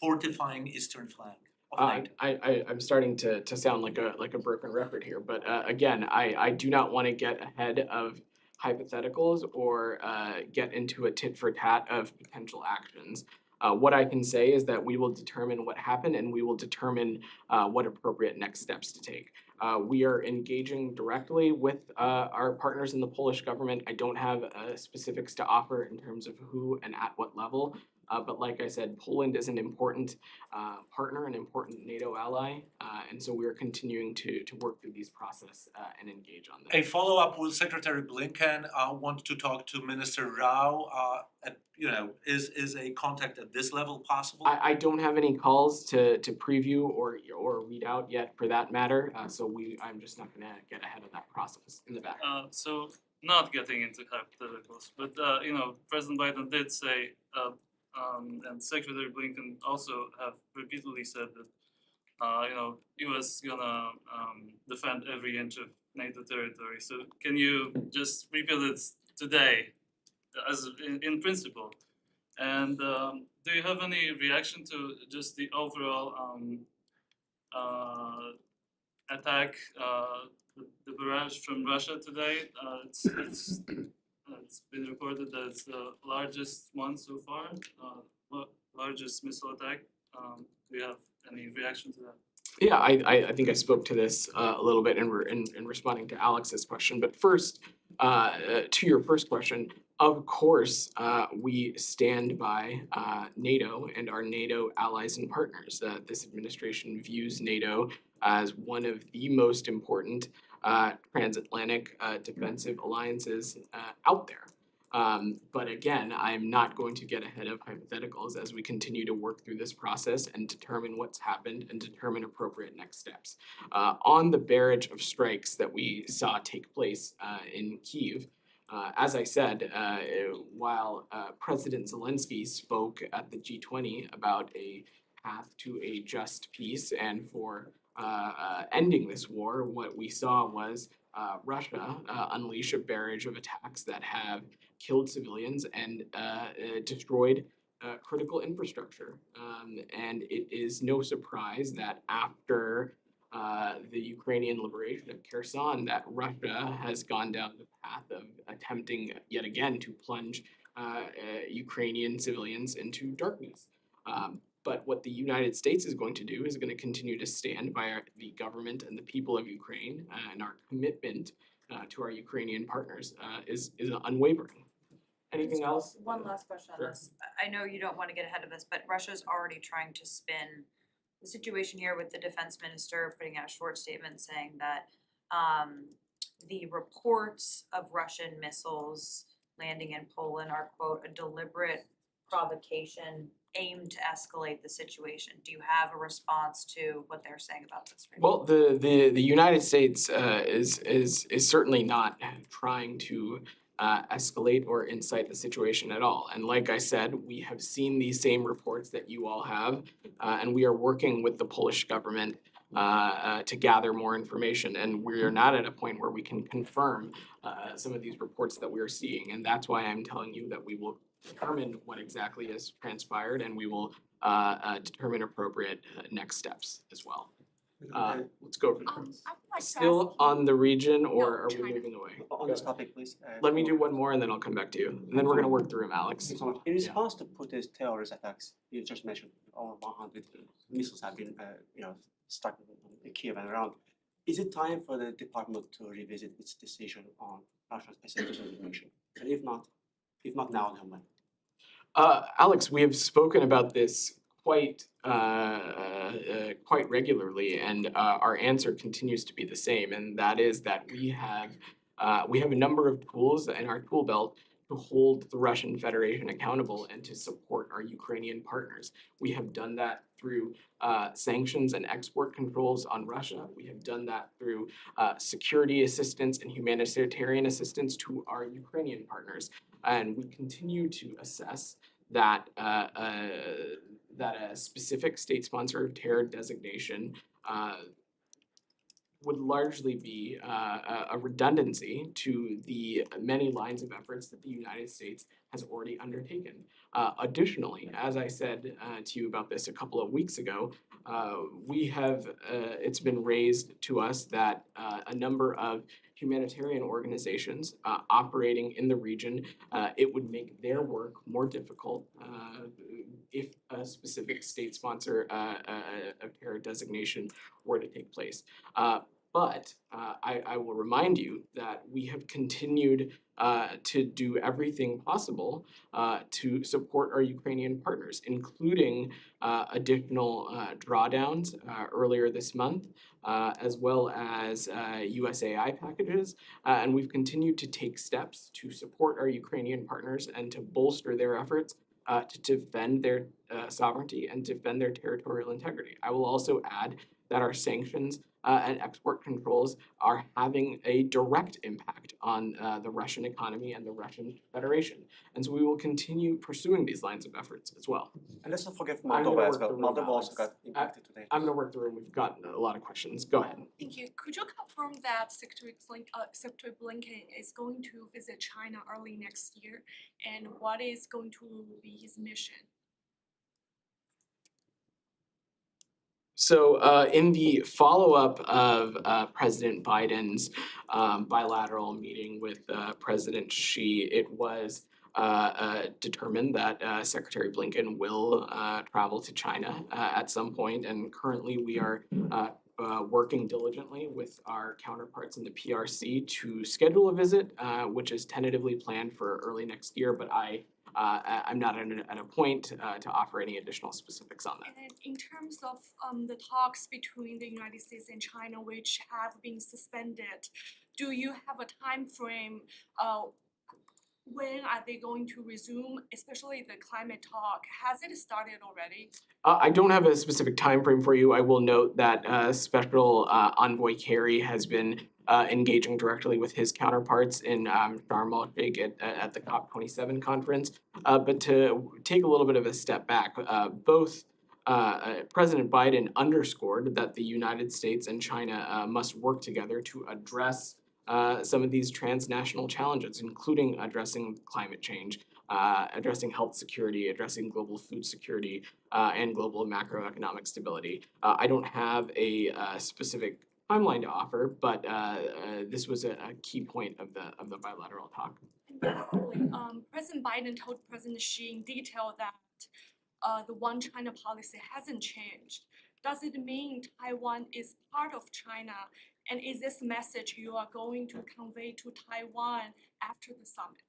fortifying eastern flank of NATO? I'm starting to sound like a broken record here, but again, I do not want to get ahead of hypotheticals or get into a tit for tat of potential actions. What I can say is that we will determine what happened and we will determine what appropriate next steps to take. We are engaging directly with our partners in the Polish government. I don't have specifics to offer in terms of who and at what level. But like I said, Poland is an important partner, an important NATO ally, and so we are continuing to work through these process and engage on them. A follow-up: will Secretary Blinken want to talk to Minister Rao? Is a contact at this level possible? I don't have any calls to preview or read out yet, for that matter. So I'm just not going to get ahead of that process in the back. So not getting into hypotheticals, but President Biden did say. And Secretary Blinken also have repeatedly said that U.S. gonna defend every inch of NATO territory. So can you just repeat it today, as in principle? And do you have any reaction to just the overall attack, the barrage from Russia today? It's been reported that it's the largest one so far, largest missile attack. Do you have any reaction to that? Yeah, I think I spoke to this a little bit in responding to Alex's question. But first, to your first question, of course, we stand by NATO and our NATO allies and partners. This administration views NATO as one of the most important transatlantic defensive alliances out there. But again, I'm not going to get ahead of hypotheticals as we continue to work through this process and determine what's happened and determine appropriate next steps. On the barrage of strikes that we saw take place in Kyiv, as I said, while President Zelensky spoke at the G20 about a path to a just peace and for ending this war, what we saw was Russia unleash a barrage of attacks that have killed civilians and destroyed critical infrastructure. And it is no surprise that after the Ukrainian liberation of Kherson, that Russia has gone down the path of attempting yet again to plunge Ukrainian civilians into darkness. But what the United States is going to do is going to continue to stand by the government and the people of Ukraine, and our commitment to our Ukrainian partners is unwavering. Anything else? One last question on this. I know you don't want to get ahead of this, but Russia's already trying to spin the situation here with the defense minister putting out a short statement saying that the reports of Russian missiles landing in Poland are, quote, a deliberate provocation aimed to escalate the situation. Do you have a response to what they're saying about this? Right well, the United States is certainly not trying to escalate or incite the situation at all. And like I said, we have seen these same reports that you all have, and we are working with the Polish government to gather more information. And we are not at a point where we can confirm some of these reports that we are seeing. And that's why I'm telling you that we will determine what exactly has transpired, and we will determine appropriate next steps as well. Let's go for still on the region, or are we moving away? On this topic, please. Let me do one more, and then I'll come back to you. And then we're going to work through them, Alex. In response to Putin's terrorist attacks, you just mentioned over 100 missiles have been, struck in Kiev and around. Is it time for the department to revisit its decision on Russia's specific information? And if not now, then when? Alex, we have spoken about this quite regularly, and our answer continues to be the same, and that is that we have a number of tools in our tool belt to hold the Russian Federation accountable and to support our Ukrainian partners. We have done that through sanctions and export controls on Russia. We have done that through security assistance and humanitarian assistance to our Ukrainian partners. And we continue to assess that that a specific state sponsor of terror designation would largely be a redundancy to the many lines of efforts that the United States has already undertaken. Additionally, as I said to you about this a couple of weeks ago, it's been raised to us that a number of humanitarian organizations operating in the region, it would make their work more difficult if a specific state sponsor of terror designation were to take place. But I will remind you that we have continued to do everything possible to support our Ukrainian partners, including additional drawdowns earlier this month, as well as USAI packages. And we've continued to take steps to support our Ukrainian partners and to bolster their efforts to defend their sovereignty and defend their territorial integrity. I will also add that our sanctions and export controls are having a direct impact on the Russian economy and the Russian Federation. And so we will continue pursuing these lines of efforts as well. And let's not forget I'm gonna Moldova as work well. the room, Moldova also Alex. got impacted today. I'm going to work through, and we've gotten a lot of questions. Go ahead. Thank you. Could you confirm that Secretary Blinken is going to visit China early next year, and what is going to be his mission? So in the follow-up of President Biden's bilateral meeting with President Xi, it was determined that Secretary Blinken will travel to China at some point, and currently we are working diligently with our counterparts in the PRC to schedule a visit, which is tentatively planned for early next year, but I'm not at a point to offer any additional specifics on that. And then in terms of the talks between the United States and China, which have been suspended, do you have a time frame? When are they going to resume, especially the climate talk? Has it started already? I don't have a specific time frame for you. I will note that Special Envoy Kerry has been engaging directly with his counterparts in Sharm el-Sheikh at the COP27 conference. But to take a little bit of a step back, both President Biden underscored that the United States and China must work together to address some of these transnational challenges, including addressing climate change, addressing health security, addressing global food security, and global macroeconomic stability. I don't have a specific timeline to offer, but this was a key point of the bilateral talk. And President Biden told President Xi in detail that the one China policy hasn't changed. Does it mean Taiwan is part of China? And is this message you are going to convey to Taiwan after the summit?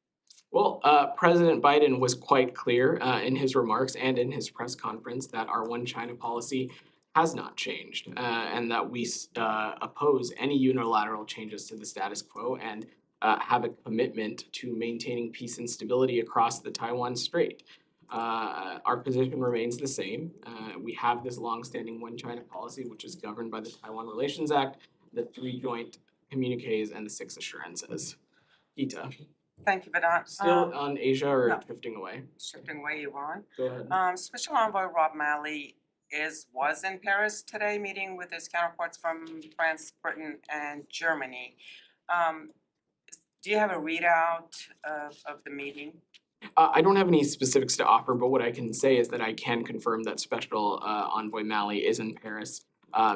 Well, President Biden was quite clear in his remarks and in his press conference that our one China policy has not changed, and that we oppose any unilateral changes to the status quo and have a commitment to maintaining peace and stability across the Taiwan Strait. Our position remains the same. We have this longstanding one China policy, which is governed by the Taiwan Relations Act, the 3 joint communiques, and the 6 assurances. Gita, Thank you, Vedant. still on Asia or no. drifting away? Shifting away, you on. Go ahead. Special Envoy Rob Malley was in Paris today, meeting with his counterparts from France, Britain, and Germany. Do you have a readout of the meeting? I don't have any specifics to offer, but what I can say is that I can confirm that Special Envoy Malley is in Paris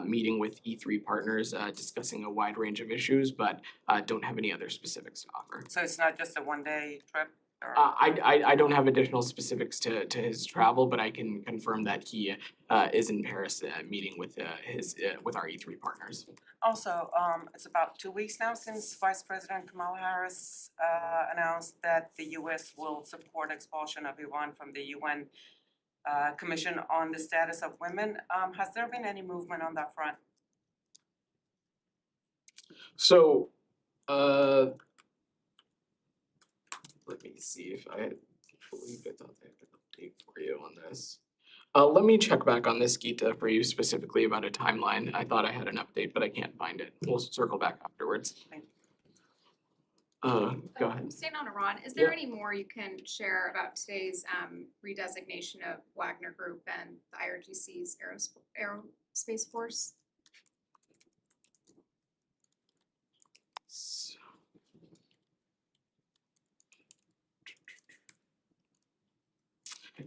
meeting with E3 partners, discussing a wide range of issues, but don't have any other specifics to offer. So it's not just a one-day trip? Or I don't have additional specifics to his travel, but I can confirm that he is in Paris meeting with with our E3 partners. Also, it's about 2 weeks now since Vice President Kamala Harris announced that the U.S. will support expulsion of Iran from the UN Commission on the Status of Women. Has there been any movement on that front? So, let me see if I believe I thought I had an update for you on this. Let me check back on this, Gita, for you specifically about a timeline. I thought I had an update, but I can't find it. We'll circle back afterwards. Thank Go ahead. Staying on Iran, is there Yeah. any more you can share about today's redesignation of Wagner Group and the IRGC's aerospace force?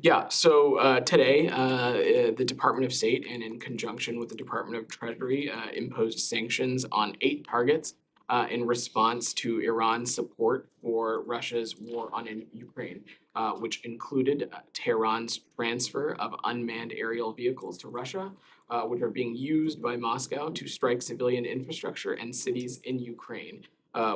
Yeah, so today, the Department of State and in conjunction with the Department of Treasury imposed sanctions on 8 targets in response to Iran's support for Russia's war on Ukraine, which included Tehran's transfer of unmanned aerial vehicles to Russia, which are being used by Moscow to strike civilian infrastructure and cities in Ukraine.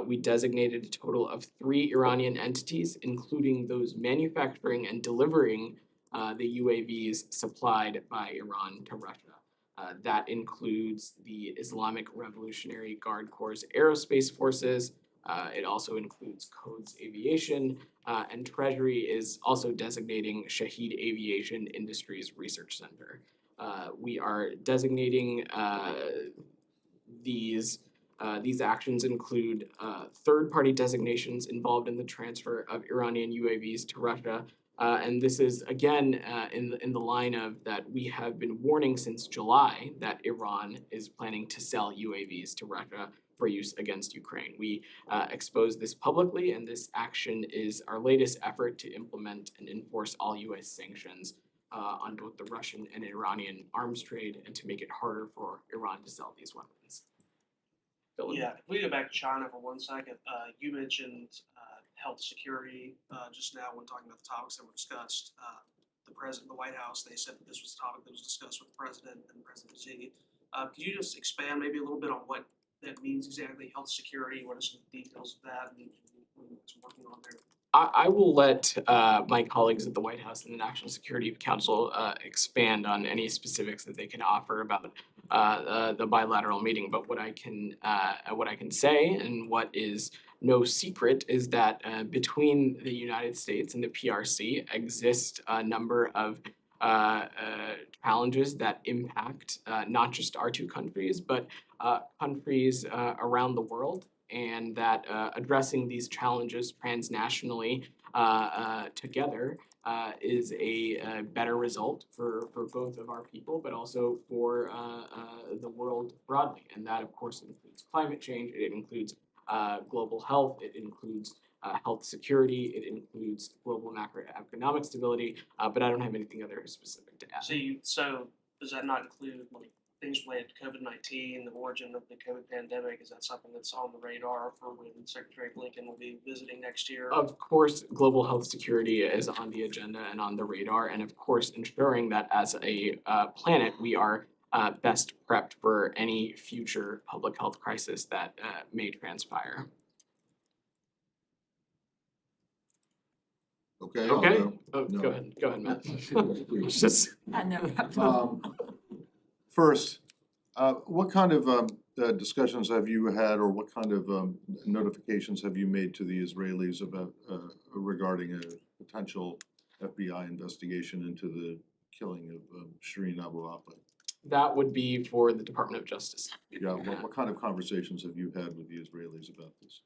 We designated a total of 3 Iranian entities, including those manufacturing and delivering the UAVs supplied by Iran to Russia. That includes the Islamic Revolutionary Guard Corps' aerospace forces. It also includes Codes Aviation, and Treasury is also designating Shahed Aviation Industries Research Center. We are designating these actions include third-party designations involved in the transfer of Iranian UAVs to Russia. And this is, again, in the line of that we have been warning since July that Iran is planning to sell UAVs to Russia for use against Ukraine. We exposed this publicly, and this action is our latest effort to implement and enforce all U.S. sanctions on both the Russian and Iranian arms trade and to make it harder for Iran to sell these weapons. Dylan? Yeah, if we go back to China for 1 second, you mentioned health security just now when talking about the topics that were discussed. The president, the White House, they said that this was a topic that was discussed with the president and President Xi. Could you just expand maybe a little bit on what that means exactly, health security? What are some details of that and what's working on there? I will let my colleagues at the White House and the National Security Council expand on any specifics that they can offer about the bilateral meeting. But what I can say, and what is no secret, is that between the United States and the PRC exist a number of challenges that impact not just our 2 countries, but countries around the world. And that addressing these challenges transnationally together is a better result for both of our people, but also for the world broadly. And that, of course, includes climate change, it includes global health, it includes health security, it includes global macroeconomic stability, but I don't have anything other specific to add. So does that not include things related to COVID-19, the origin of the COVID pandemic? Is that something that's on the radar for when Secretary Blinken will be visiting next year? Of course, global health security is on the agenda and on the radar, and of course, ensuring that as a planet, we are best prepped for any future public health crisis that may transpire. Okay. Okay. No. Go ahead, Matt. Please. Just First, what kind of discussions have you had, or what kind of notifications have you made to the Israelis about regarding a potential FBI investigation into the killing of Shireen Abu Akleh? that would be for the Department of Justice. Yeah, what kind of conversations have you had with the Israelis about this?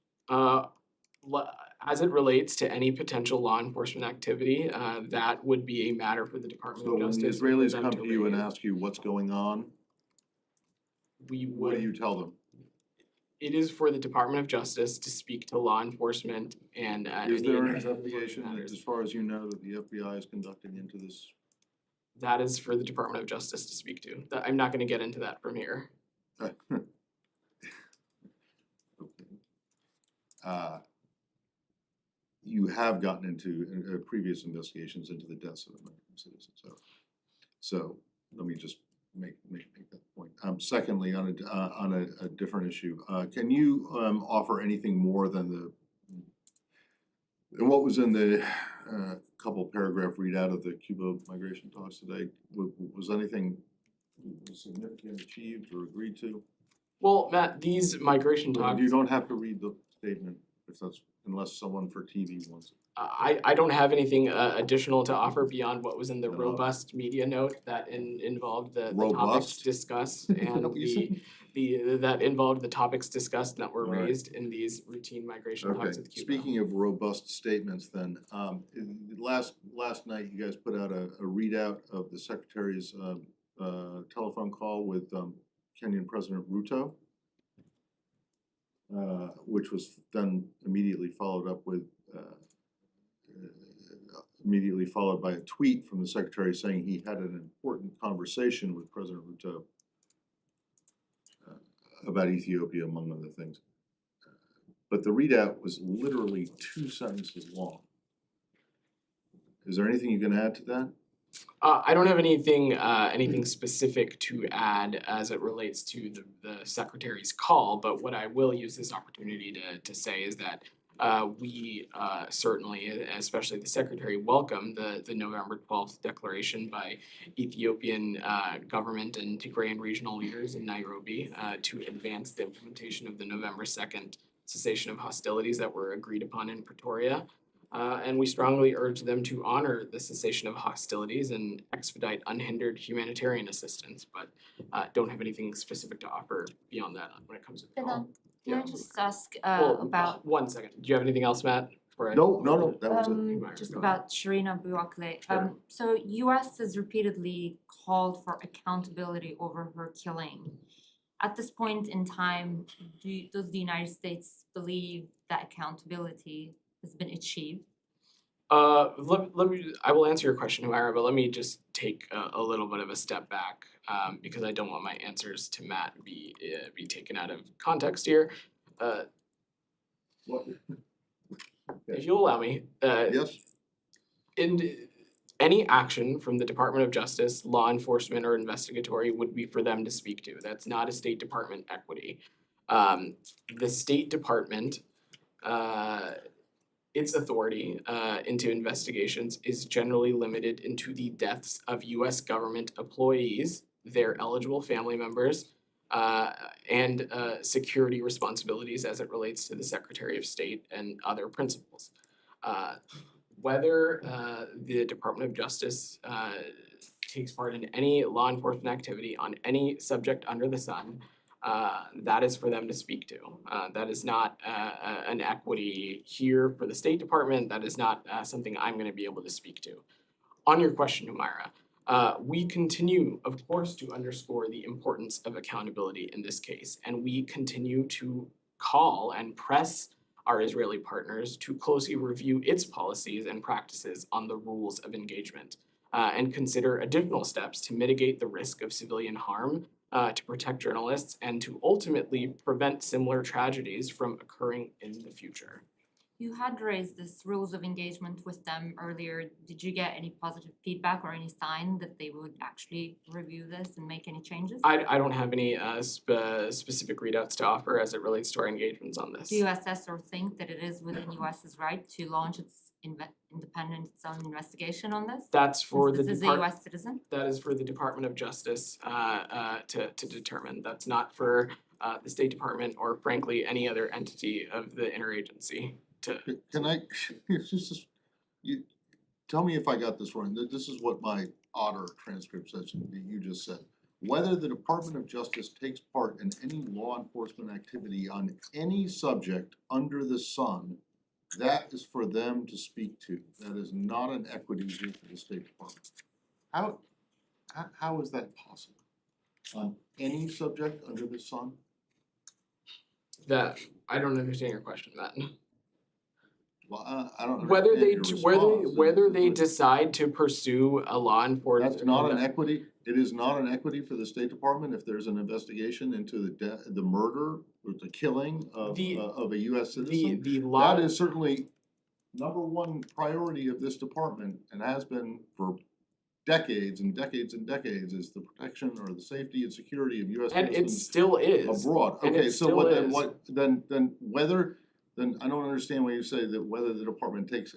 As it relates to any potential law enforcement activity, that would be a matter for the Department So of when Justice. the for Israelis them come to you and raise. ask you what's going on, We what do would, you tell them? it is for the Department of Justice to speak to law enforcement and Is any there an investigation investigation, matters. as far as you know, that the FBI is conducting into this? That is for the Department of Justice to speak to. I'm not gonna get into that from here. You have gotten into previous investigations into the deaths of American citizens. So let me just make that point. Secondly, on a different issue, can you offer anything more than what was in the couple paragraph readout of the Cuba migration talks today? Was anything significant achieved or agreed to? Well, Matt, these migration talks. You don't have to read the statement unless someone for TV wants it. I don't have anything additional to offer beyond what was in the No. robust media note that involved the topics Robust? discussed Is that and what you said? that involved the topics discussed that were All right. raised in these routine migration Okay, talks with Cuba. speaking of robust statements then, last night you guys put out a readout of the Secretary's telephone call with Kenyan President Ruto. which was then immediately followed up with immediately followed by a tweet from the secretary saying he had an important conversation with President Ruto about Ethiopia, among other things. But the readout was literally 2 sentences long. Is there anything you can add to that? I don't have anything specific to add as it relates to the secretary's call, but what I will use this opportunity to say is that we certainly, especially the secretary, welcome the November 12th declaration by Ethiopian government and Tigrayan regional leaders in Nairobi to advance the implementation of the November 2nd cessation of hostilities that were agreed upon in Pretoria. And we strongly urge them to honor the cessation of hostilities and expedite unhindered humanitarian assistance, but don't have anything specific to offer beyond that when it comes to the call. Can I just ask Well, about 1 second. Do you have anything else, Matt? before I- No, that was it. just Go about Shireen Abu-Akleh. Sure. So US has repeatedly called for accountability over her killing. At this point in time, does the United States believe that accountability has been achieved? Let me, I will answer your question, Humaira, but let me just take a little bit of a step back, because I don't want my answers to Matt be taken out of context here. What? If you'll allow me, Yes, in any action from the Department of Justice, law enforcement, or investigatory would be for them to speak to. That's not a State Department equity. The State Department, its authority into investigations is generally limited into the deaths of U.S. government employees, their eligible family members, and security responsibilities as it relates to the Secretary of State and other principals. Whether the Department of Justice takes part in any law enforcement activity on any subject under the sun, that is for them to speak to. That is not an equity here for the State Department. That is not something I'm going to be able to speak to. On your question, Humaira, we continue, of course, to underscore the importance of accountability in this case, and we continue to call and press our Israeli partners to closely review its policies and practices on the rules of engagement, and consider additional steps to mitigate the risk of civilian harm, to protect journalists, and to ultimately prevent similar tragedies from occurring in the future. You had raised this rules of engagement with them earlier. Did you get any positive feedback or any sign that they would actually review this and make any changes? I don't have any specific readouts to offer as it relates to our engagements on this. Do you assess or think that it is within US's right to launch its independent its own investigation on this? That's for the Since this is a US citizen? That is for the Department of Justice to determine. That's not for the State Department or frankly any other entity of the interagency to. can I, you, tell me if I got this wrong. This is what my Otter transcript says that you just said. Whether the Department of Justice takes part in any law enforcement activity on any subject under the sun, that is for them to speak to. That is not an equity issue for the State Department. How is that possible? On any subject under the sun? That I don't understand your question, Matt. Well, I don't Whether understand they your response. whether they decide to pursue a law enforcement. That's not an equity, it is not an equity for the State Department if there's an investigation into the murder or the killing of a US citizen. The law. That is certainly number one priority of this department and has been for decades and decades and decades, is the protection or the safety and security of US And it citizens still is. abroad. And Okay, it so still what then, is. then I don't understand when you say that whether the department takes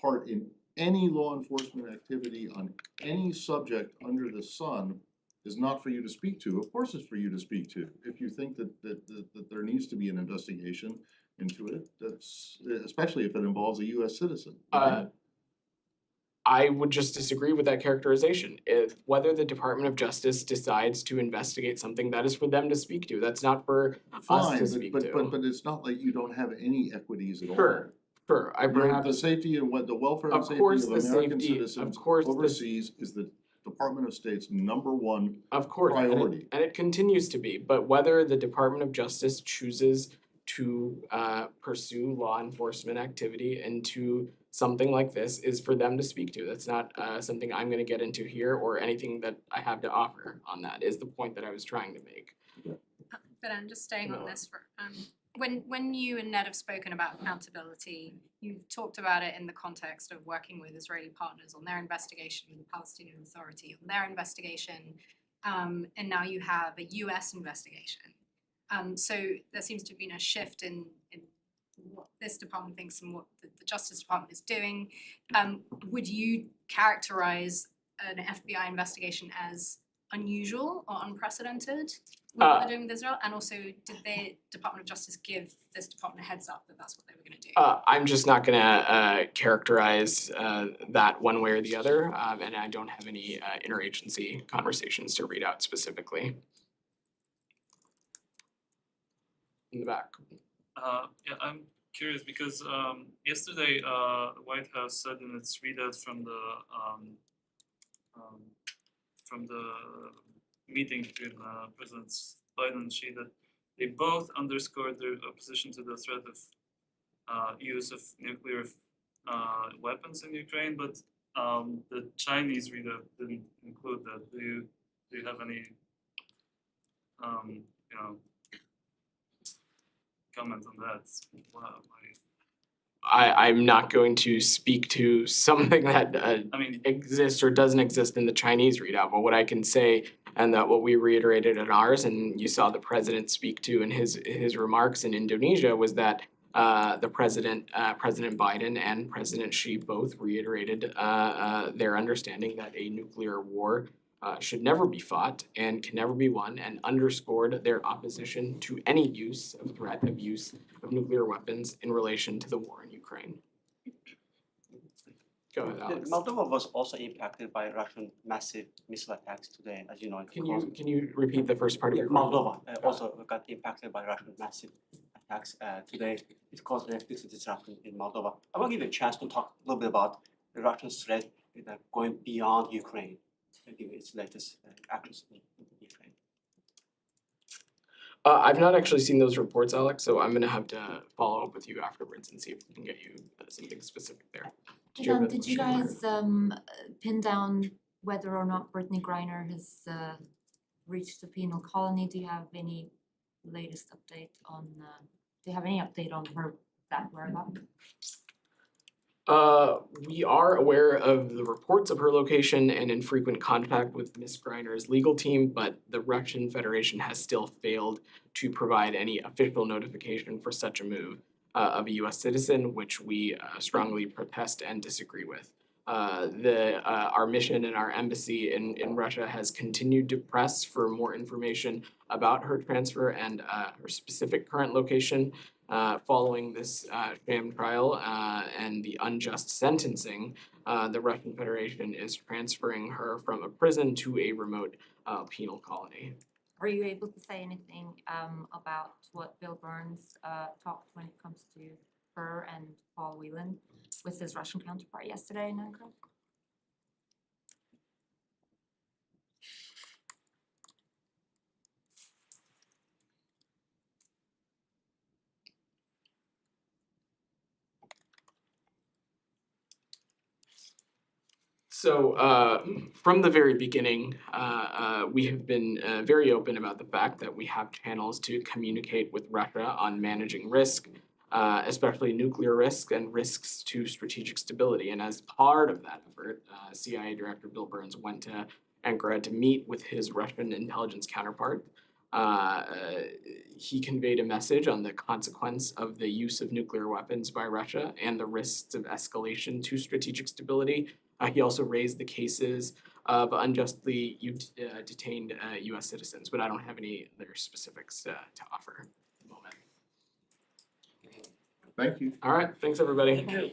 part in any law enforcement activity on any subject under the sun is not for you to speak to. Of course it's for you to speak to. If you think that there needs to be an investigation into it, that's, especially if it involves a US citizen. I would just disagree with that characterization. If whether the Department of Justice decides to investigate something, that is for them to speak to. That's not for us Fine, to speak to. but it's not like you don't have any equities at all. Sure. I perhaps. The safety and the welfare and Of safety course of the American safety- citizens of course the- overseas is the Department of State's number one Of course, priority. and it continues to be, but whether the Department of Justice chooses to pursue law enforcement activity into something like this is for them to speak to. That's not something I'm going to get into here or anything that I have to offer on that, is the point that I was trying to make. But I'm just staying on this for, when you and Ned have spoken about accountability, you've talked about it in the context of working with Israeli partners on their investigation, the Palestinian Authority on their investigation, and now you have a US investigation. So there seems to have been a shift in what this department thinks and what the Justice Department is doing. Would you characterize an FBI investigation as unusual or unprecedented with what they're doing with Israel? And also, did the Department of Justice give this department a heads up that that's what they were going to do? I'm just not going to characterize that one way or the other, and I don't have any interagency conversations to read out specifically. In the back. Yeah, I'm curious because yesterday the White House said in its readout from the meeting between Presidents Biden and Xi that they both underscored their opposition to the threat of use of nuclear weapons in Ukraine, but the Chinese readout didn't include that. Do you have any comment on that? I'm not going to speak to something that I mean, exists or doesn't exist in the Chinese readout, but what I can say, and that what we reiterated in ours, and you saw the president speak to in his remarks in Indonesia, was that the President Biden and President Xi both reiterated their understanding that a nuclear war should never be fought and can never be won, and underscored their opposition to any use of threat of use of nuclear weapons in relation to the war in Ukraine. Go ahead, Alex. Moldova was also impacted by Russian massive missile attacks today, as you know. Can you repeat the first part of your question? Moldova also got impacted by Russian massive attacks today. It caused electricity disruption in Moldova. I want to give you a chance to talk a little bit about the Russian threat going beyond Ukraine. Maybe its latest actions in Ukraine. I've not actually seen those reports, Alex, so I'm going to have to follow up with you afterwards and see if we can get you something specific there. Did you guys pin down whether or not Brittany Griner has reached the penal colony? Do you have any latest update on? Do you have any update on her whereabouts? We are aware of the reports of her location and in frequent contact with Ms. Griner's legal team, but the Russian Federation has still failed to provide any official notification for such a move of a U.S. citizen, which we strongly protest and disagree with. Our mission and our embassy in Russia has continued to press for more information about her transfer and her specific current location. Following this sham trial and the unjust sentencing, the Russian Federation is transferring her from a prison to a remote penal colony. Are you able to say anything about what Bill Burns talked when it comes to her and Paul Whelan with his Russian counterpart yesterday in Ankara? So from the very beginning, we have been very open about the fact that we have channels to communicate with Russia on managing risk, especially nuclear risk and risks to strategic stability. And as part of that effort, CIA Director Bill Burns went to Ankara to meet with his Russian intelligence counterpart. He conveyed a message on the consequence of the use of nuclear weapons by Russia and the risks of escalation to strategic stability. He also raised the cases of unjustly detained U.S. citizens, but I don't have any other specifics to offer at the moment. Thank you. All right, thanks everybody. Thank you.